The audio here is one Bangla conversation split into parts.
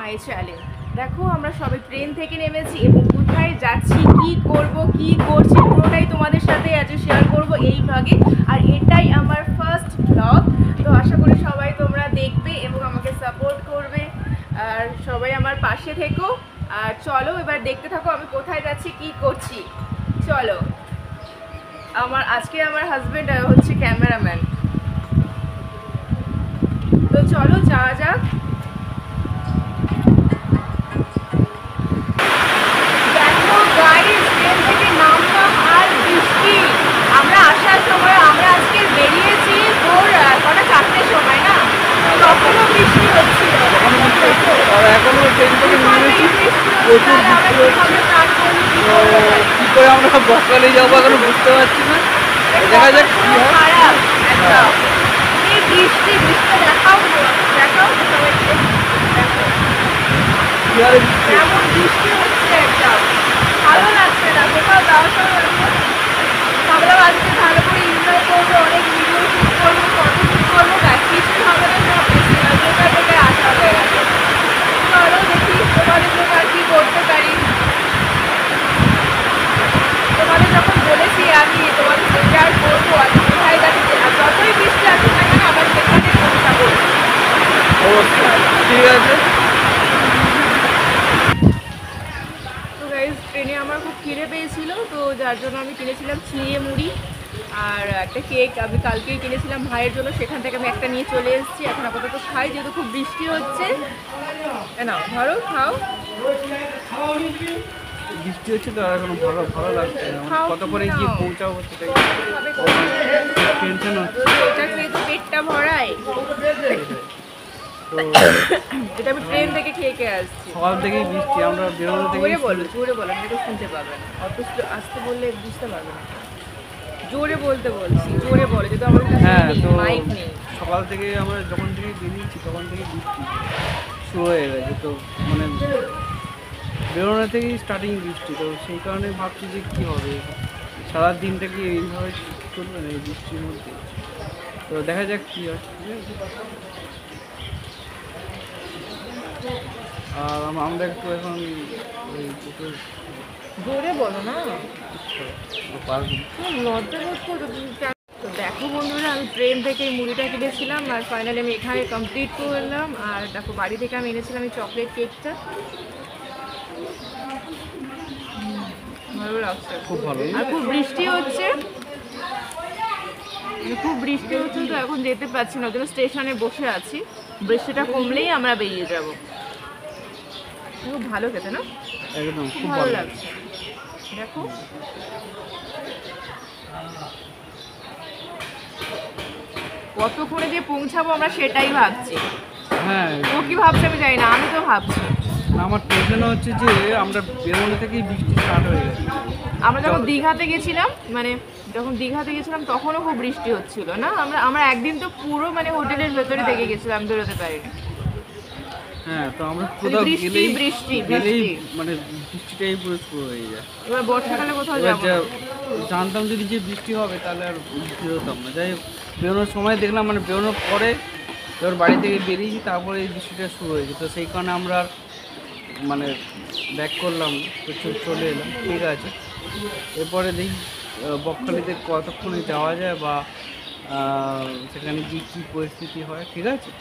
My channel. দেখো আমরা সবে ট্রেন থেকে নেমেছি এবং কোথায় যাচ্ছি, কি করব, কি করছি পুরোটাই তোমাদের সাথে আজ শেয়ার করব এই ব্লগে। আর এটাই আমার ফার্স্ট ব্লগ, তো আশা করি সবাই তোমরা দেখবে এবং আমাকে সাপোর্ট করবে আর সবাই আমার পাশে থেকো। আর চলো এবার দেখতে থাকো আমি কোথায় যাচ্ছি, কি করছি। চলো, আজকে আমার হাজবেন্ড হচ্ছে ক্যামেরাম্যান, তো চলো যাওয়া যাক। দেখো গাইস, ট্রেন থেকে নামলাম আর বৃষ্টি। আমরা আসার সময় আমরা আজকে বেরিয়েছি ভোর কটা 4টের সময়, না তখনও বৃষ্টি হচ্ছিল। আর এখনো ট্রেন থেকে নেমেছি, প্রচুর বৃষ্টি হচ্ছে। কি করে আমরা বকখালি যাবো এখনো বুঝতে পারছি না, দেখা যাক কি হয়। খারাপ একদম এই বৃষ্টি, বৃষ্টি দেখাও দেখাও সবাইকে, দেখো কি হারে বৃষ্টি। এমন বৃষ্টি হচ্ছে, একদম ভালো লাগছে না। কোথাও যাওয়ার সময় ভাবলাম আজকে ভালো করে এনজয় করবো, অনেক ভিডিও শুট করবো, ফটো শুট করবো, ব্যাস কিছুই হবে না, সব বেকার বেকার আসা হয়ে গেছে। চলো দেখি তোমাদের জন্য আর কি করতে পারি। তোমাদের যখন বলেছি আমি তোমাদের শেয়ার করবো আর কোথায় যাচ্ছি, আর যতই বৃষ্টি আসুক না কেন আমার সেখানে পৌঁছাবো। অবশ্যই ঠিক আছে। তো গাইস, ট্রেনে আমার খুব খিদে পেয়েছিল, তো যার জন্য আমি কিনেছিলাম চিড়ে মুড়ি আর একটা কেক। আমি কালকেই কিনেছিলাম ভাইয়ের জন্য, সেখান থেকে আমি একটা নিয়ে চলে এসেছি। এখন আপাতত খাই, যেহেতু খুব বৃষ্টি হচ্ছে। নাও ধরো, খাও। বৃষ্টি হচ্ছে তো আর এখনো ভালো ভালো লাগছে না, খাও, কত করে নাও। গিয়ে পৌঁছাবো সেটাই খাবে টেনশন হচ্ছে। এটা খেয়ে তো পেটটা ভরায়। তো এটা আমি ট্রেন থেকে খেয়ে আসছি। সকাল থেকেই বৃষ্টি, আমরা বেরোনো জোরে থেকেই বলো, জোরে বলো, আমি তো শুনতে পাবে না, অত আসতে বললে বুঝতে পারবে না। জোরে বলতে বলছি, জোরে বলো, যেহেতু আমার কাছে হ্যাঁ, তো মাইক নেই। সকাল থেকে আমরা যখন থেকে বেরিয়েছি তখন থেকে বৃষ্টি শুরু হয়ে গেছে। তো মানে বেরোনো থেকেই স্টার্টিং বৃষ্টি, তো সেই কারণে ভাবছি যে কী হবে, সারা দিনটা কি এইভাবে চলবে না এই বৃষ্টির মধ্যে। তো দেখা যাক কী হয়, ঠিক আছে। আর আমরা একটু এখন ওই দুটোর জোরে বলো না, পারবো। লজ্জা বোধ করো তুমি। তো দেখো বন্ধুরা, আমি ট্রেন থেকে এই মুড়িটা কিনেছিলাম আর ফাইনালি আমি এখানে কমপ্লিট করলাম। আর দেখো বাড়ি থেকে আমি এনেছিলাম এই চকলেট কেকটা, ভালো লাগছে খুব ভালো। আর খুব বৃষ্টি হচ্ছে, খুব বৃষ্টি হচ্ছে, তো এখন যেতে পারছি না, ওই জন্য স্টেশনে বসে আছি। বৃষ্টিটা কমলেই আমরা বেরিয়ে যাব। খুব ভালো খেতে না, একদম খুব ভালো ভালো লাগছে। দেখো কতক্ষণে যে পৌঁছাবো আমরা সেটাই ভাবছি। হ্যাঁ, ও কি ভাবছে আমি জানি না, আমি তো ভাবছি। আমার টেনশন হচ্ছে যে আমরা বেরোনো থেকেই বৃষ্টি স্টার্ট হয়ে গেছে। আমরা যখন দীঘাতে গেছিলাম, মানে যখন দীঘাতে গেছিলাম তখনও খুব বৃষ্টি হচ্ছিল না। আমরা একদিন তো পুরো মানে হোটেলের ভেতরে থেকে গেছিলাম, বেরোতে পারিনি। হ্যাঁ, তো আমরা কোথাও বৃষ্টি বৃষ্টি গেলেই বৃষ্টি। মানে বৃষ্টিটাই পুরো শুরু হয়ে যায়। এবার বর্ষাকালে কোথাও এবার যাবো না। জানতাম যদি যে বৃষ্টি হবে তাহলে আর বেরোতাম না। যাই হোক, বেরোনোর সময় দেখলাম, মানে বেরোনোর পরে এবার বাড়ি থেকে বেরিয়েছি, তারপরে এই বৃষ্টিটা শুরু হয়েছে। তো সেই কারণে আমরা আর মানে ব্যাক করলাম, তো চলে এলাম, ঠিক আছে। এরপরে দেখি বকখালিতে কতক্ষণে যাওয়া যায় বা সেখানে গিয়ে কী পরিস্থিতি হয়, ঠিক আছে।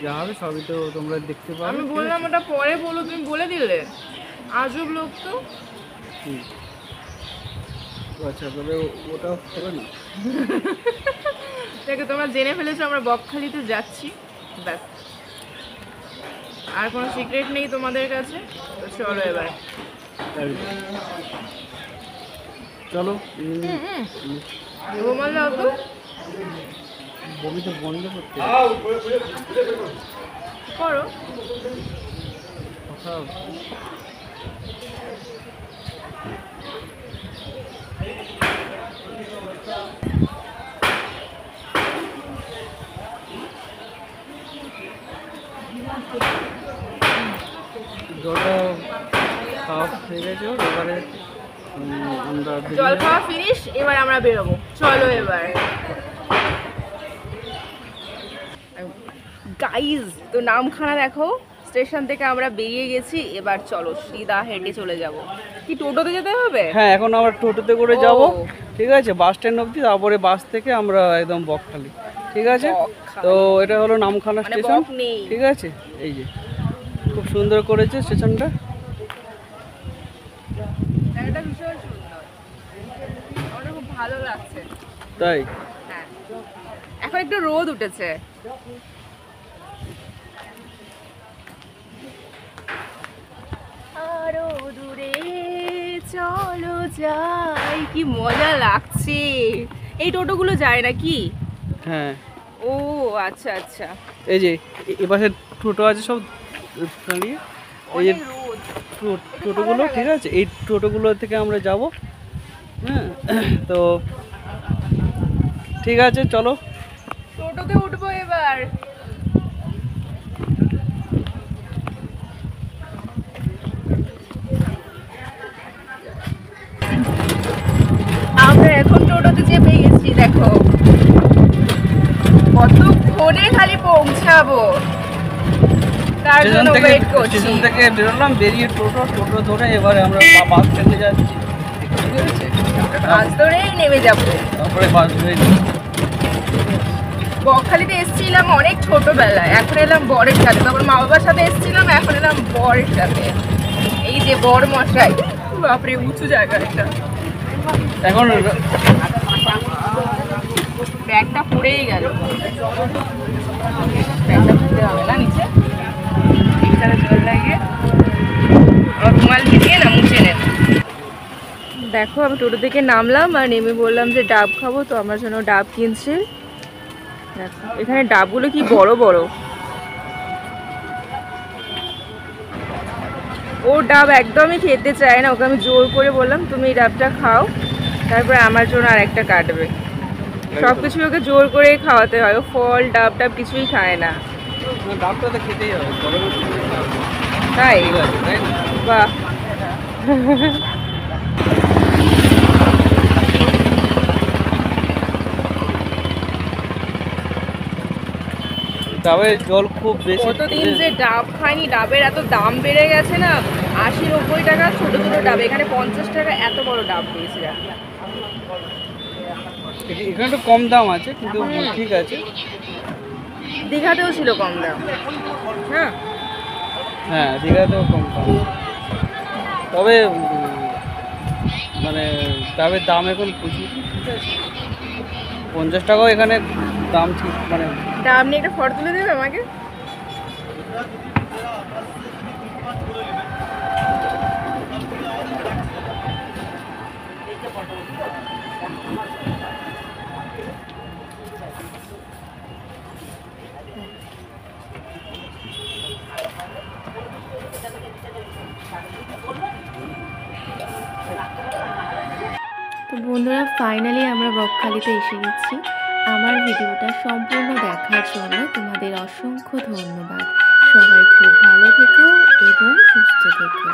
যা হবে সবই তো তোমরা দেখতে পাবে। আমি বললাম ওটা পরে বলো, তুমি বলে দিলে, আজব লোক তো। আচ্ছা, তবে ওটাও হবে না। দেখো তোমরা জেনে ফেলেছো আমরা বকখালিতে যাচ্ছি, ব্যাস, আর কোনো সিক্রেট নেই তোমাদের কাছে। তো চলো এবার, চলো। রুমাল দাও তো। বমি তো বন্ধ করতে করো। কথা। জলটা খাওয়া হয়ে গেছে, এবারে আমরা জল খাওয়া ফিনিশ, এবার আমরা বেরোবো। চলো এবার গাইজ, তো নামখানা দেখো, স্টেশন থেকে আমরা বেরিয়ে গেছি, এবার চলো সিধা হেঁটে চলে যাব। কি টোটোতে যেতে হবে? হ্যাঁ, এখন আমরা টোটোতে করে যাব, ও। ঠিক আছে, বাস স্ট্যান্ড অবধি, তারপরে বাস থেকে আমরা একদম বকখালি, ঠিক আছে। বকখালি। তো এটা হলো নামখানা মানে স্টেশন, বক নেই। ঠিক আছে। এই যে খুব সুন্দর করেছে স্টেশনটা। জায়গাটা ভীষণ সুন্দর, আমার খুব ভালো লাগছে। তাই হ্যাঁ, এখন একটু রোদ উঠেছে। আরো দূরে চলো যাই, কি মজা লাগছে। এই টোটোগুলো যায় নাকি? হ্যাঁ, ও আচ্ছা আচ্ছা। এই যে এপাশে টোটো আছে সব দাঁড়িয়ে, এই যে অনেক রোদ। টোটোগুলো, ঠিক আছে, এই টোটোগুলো থেকে আমরা যাব। হ্যাঁ, তো ঠিক আছে, চলো। টোটোতে উঠবো এবার। আমরা এখন টোটোতে চেপে গেছি, দেখো কতক্ষণে খালি পৌঁছাবো, তার জন্য ওয়েট করছি। স্টেশন থেকে বেরোলাম, বেরিয়ে টোটো ধরে এবারে আমরা বাস স্ট্যান্ডে যাচ্ছি, ঠিক আছে। বাস ধরেই নেমে যাবো। তারপরে বাস ধরে নিই। বকখালিতে এসেছিলাম অনেক ছোটবেলায়, এখন এলাম বরের সাথে। তখন মা বাবার সাথে এসেছিলাম, এখন এলাম বরের সাথে। এই যে বর মশাই, বাপরে উঁচু জায়গা এটা। এখন ব্যাগটা পড়েই গেল, ব্যাগটা পড়তে হবে না নিচে, এখানে জল লাগে, আমার রুমাল ভিজিয়ে না মুছে নেব। দেখো আমি টোটো থেকে নামলাম আর নেমে বললাম যে ডাব খাবো, তো আমার জন্য ডাব কিনছে। দেখো এখানে ডাবগুলো কি বড় বড়। ও ডাব একদমই খেতে চায় না, ওকে আমি জোর করে বললাম তুমি এই ডাবটা খাও, তারপরে আমার জন্য আর একটা কাটবে। সব কিছু ওকে জোর করে খাওয়াতে হয়, ও ফল ডাব টাব কিছুই খায় না। ডাবটা তো খেতেই হবে, গরমের সময় খাবো। তাই? ঠিক আছে, তাই না? বাহ। ডাবের জল খুব বেশি। কতদিন যে ডাব খাইনি, ডাবের এত দাম বেড়ে গেছে না, 80-90 টাকা ছোট ছোট ডাব, এখানে 50 টাকা এত বড় ডাব পেয়েছি। এখানে তো কম দাম আছে, কিন্তু ঠিক আছে। দীঘাতেও ছিল কম দাম। হ্যাঁ, হ্যাঁ, দীঘাতেও কম দাম, তবে মানে ডাবের দাম এখন প্রচুর, ঠিক আছে। 50 টাকাও এখানে দাম, ঠিক মানে। ডাব নিয়ে একটা ফটো তুলে দেবে আমাকে? তো বন্ধুরা, ফাইনালি আমরা বকখালিতে এসে গেছি। আমার ভিডিওটা সম্পূর্ণ দেখার জন্য তোমাদের অসংখ্য ধন্যবাদ। সবাই খুব ভালো থেকো এবং সুস্থ থেকো।